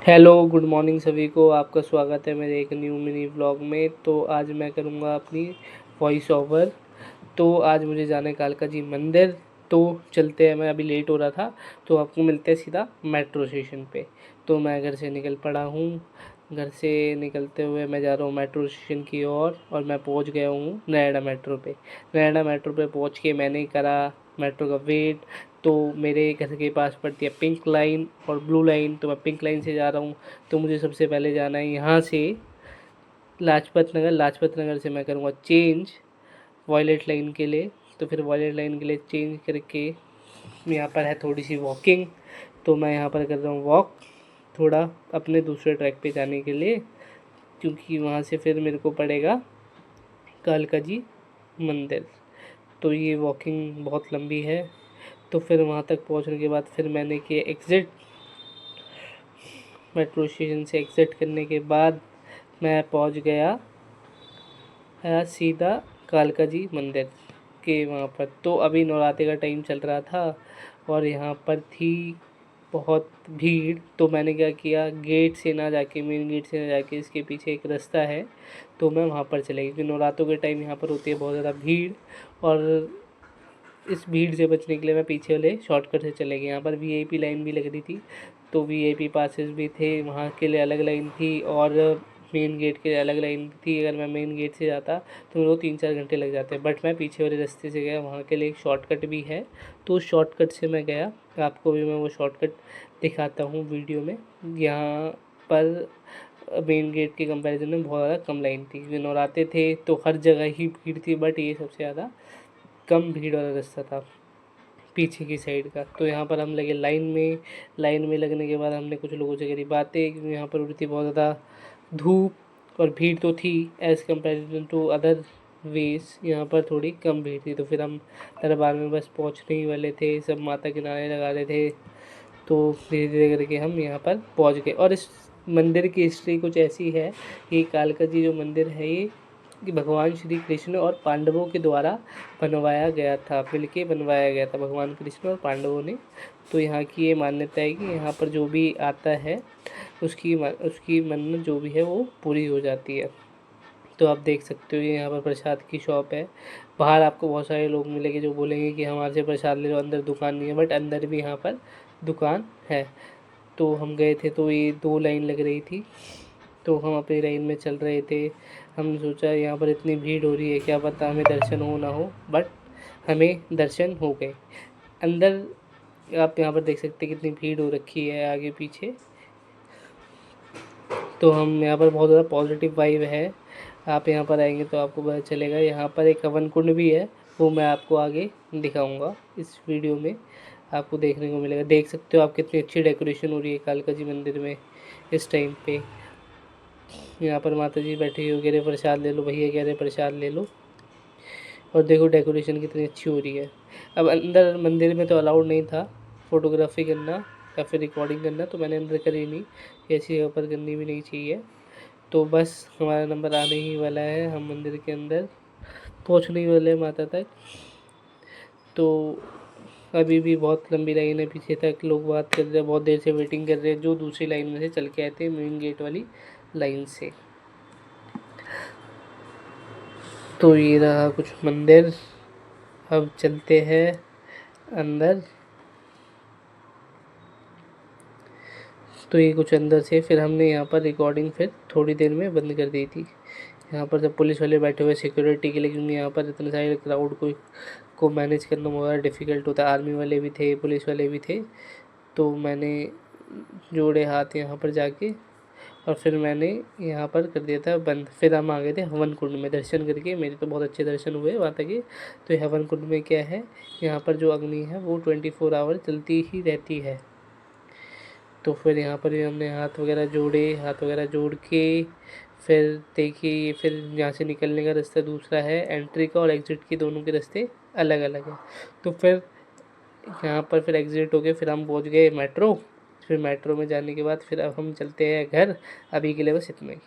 Hello, good morning सभी को। आपका स्वागत है मेरे एक न्यू मिनी व्लॉग में। तो आज मैं करूँगा अपनी वॉइस ओवर। तो आज मुझे जाना है कालका जी मंदिर। तो चलते हैं, मैं अभी लेट हो रहा था तो आपको मिलते हैं सीधा मेट्रो स्टेशन पे। तो मैं घर से निकल पड़ा हूँ। घर से निकलते हुए मैं जा रहा हूँ मेट्रो स्टेशन की ओर और मैं पहुँच गया हूँ नोएडा मेट्रो पे। नोएडा मेट्रो पे पहुँच के मैंने करा मेट्रो का वेट। तो मेरे घर के पास पड़ती है पिंक लाइन और ब्लू लाइन, तो मैं पिंक लाइन से जा रहा हूँ। तो मुझे सबसे पहले जाना है यहाँ से लाजपत नगर से मैं करूँगा चेंज वॉयलेट लाइन के लिए। तो फिर वॉयलेट लाइन के लिए चेंज करके यहाँ पर है थोड़ी सी वॉकिंग। तो मैं यहाँ पर कर रहा हूँ वॉक थोड़ा अपने दूसरे ट्रैक पे जाने के लिए, क्योंकि वहाँ से फिर मेरे को पड़ेगा कालका जी मंदिर। तो ये वॉकिंग बहुत लंबी है। तो फिर वहाँ तक पहुँचने के बाद फिर मैंने किया एग्ज़िट। मेट्रो स्टेशन से एग्ज़िट करने के बाद मैं पहुँच गया सीधा कालका जी मंदिर के वहाँ पर। तो अभी नवरात्रि का टाइम चल रहा था और यहाँ पर थी बहुत भीड़। तो मैंने क्या किया, गेट से ना जाके, मेन गेट से ना जाके, इसके पीछे एक रास्ता है तो मैं वहाँ पर चले गया, क्योंकि नवरात्रों के टाइम यहाँ पर होती है बहुत ज़्यादा भीड़। और इस भीड़ से बचने के लिए मैं पीछे वाले शॉर्टकट से चले गए। यहाँ पर वीआईपी लाइन भी लग रही थी, तो वीआईपी पासेस भी थे, वहाँ के लिए अलग लाइन थी और मेन गेट के लिए अलग लाइन थी। अगर मैं मेन गेट से जाता तो मेरे को 3-4 घंटे लग जाते, बट मैं पीछे वाले रास्ते से गया, वहाँ के लिए एक शॉर्टकट भी है तो उस शॉर्टकट से मैं गया। आपको भी मैं वो शॉर्टकट दिखाता हूँ वीडियो में। यहाँ पर मेन गेट के कंपैरिजन में बहुत ज़्यादा कम लाइन थी, क्योंकि नवरात्रे थे तो हर जगह ही भीड़ थी, बट ये सबसे ज़्यादा कम भीड़ वाला रास्ता था पीछे की साइड का। तो यहाँ पर हम लगे लाइन में लगने के बाद हमने कुछ लोगों से करी बातें, क्योंकि यहाँ पर हो रही थी बहुत ज़्यादा धूप और भीड़ तो थी as comparison to other ways. यहाँ पर थोड़ी कम भीड़ थी। तो फिर हम दरबार में बस पहुँचने ही वाले थे, सब माता के नारे लगा रहे थे। तो धीरे धीरे करके हम यहाँ पर पहुँच गए। और इस मंदिर की हिस्ट्री कुछ ऐसी है कि कालका जी जो मंदिर है ये कि भगवान श्री कृष्ण और पांडवों के द्वारा बनवाया गया था, मिलके बनवाया गया था भगवान कृष्ण और पांडवों ने। तो यहाँ की ये मान्यता है कि यहाँ पर जो भी आता है उसकी मन्नत जो भी है वो पूरी हो जाती है। तो आप देख सकते हो ये यहाँ पर प्रसाद की शॉप है। बाहर आपको बहुत सारे लोग मिलेंगे जो बोलेंगे कि हमारे से प्रसाद ले लो, अंदर दुकान नहीं है, बट अंदर भी यहाँ पर दुकान है। तो हम गए थे तो ये 2 लाइन लग रही थी, तो हम अपनी लाइन में चल रहे थे। हमने सोचा यहाँ पर इतनी भीड़ हो रही है, क्या पता हमें दर्शन हो ना हो, बट हमें दर्शन हो गए। अंदर आप यहाँ पर देख सकते हैं कितनी भीड़ हो रखी है आगे पीछे। तो हम यहाँ पर बहुत ज़्यादा पॉजिटिव वाइब है। आप यहाँ पर आएंगे तो आपको पता चलेगा। यहाँ पर एक हवन कुंड भी है, वो मैं आपको आगे दिखाऊंगा इस वीडियो में, आपको देखने को मिलेगा। देख सकते हो आप कितनी अच्छी डेकोरेशन हो रही है कालका जी मंदिर में इस टाइम पे। यहाँ पर माता जी बैठी हुई कह रहे प्रसाद ले लो, भैया कह रहे प्रसाद ले लो। और देखो डेकोरेशन कितनी अच्छी हो रही है। अब अंदर मंदिर में तो अलाउड नहीं था फ़ोटोग्राफी करना या फिर रिकॉर्डिंग करना, तो मैंने अंदर करी नहीं, ऐसी जगह पर करनी भी नहीं चाहिए। तो बस हमारा नंबर आने ही वाला है, हम मंदिर के अंदर पहुँचने ही वाले हैं माता तक। तो अभी भी बहुत लंबी लाइन है, पीछे तक लोग बात कर रहे हैं, बहुत देर से वेटिंग कर रहे हैं, जो दूसरी लाइन में से चल के आए थे मेन गेट वाली लाइन से। तो ये रहा कुछ मंदिर। अब चलते हैं अंदर। तो ये कुछ अंदर से फिर हमने यहाँ पर रिकॉर्डिंग फिर थोड़ी देर में बंद कर दी थी। यहाँ पर जब पुलिस वाले बैठे हुए सिक्योरिटी के लिए, क्योंकि यहाँ पर इतने सारे क्राउड को मैनेज करना बहुत डिफ़िकल्ट होता है। आर्मी वाले भी थे, पुलिस वाले भी थे। तो मैंने जोड़े हाथ यहाँ पर जाके और फिर मैंने यहाँ पर कर दिया था बंद। फिर हम आ गए थे हवन कुंड में दर्शन करके। मेरे तो बहुत अच्छे दर्शन हुए वहाँ तक के। तो हवन कुंड में क्या है, यहाँ पर जो अग्नि है वो 24 आवर चलती ही रहती है। तो फिर यहाँ पर भी हमने हाथ वगैरह जोड़े, हाथ वगैरह जोड़ के फिर देखिए, फिर यहाँ से निकलने का रास्ता दूसरा है, एंट्री का और एग्ज़िट के दोनों के रास्ते अलग अलग हैं। तो फिर यहाँ पर फिर एग्ज़िट हो गए, फिर हम पहुँच गए मेट्रो। फिर मेट्रो में जाने के बाद फिर अब हम चलते हैं घर। अभी के लिए बस इतना ही।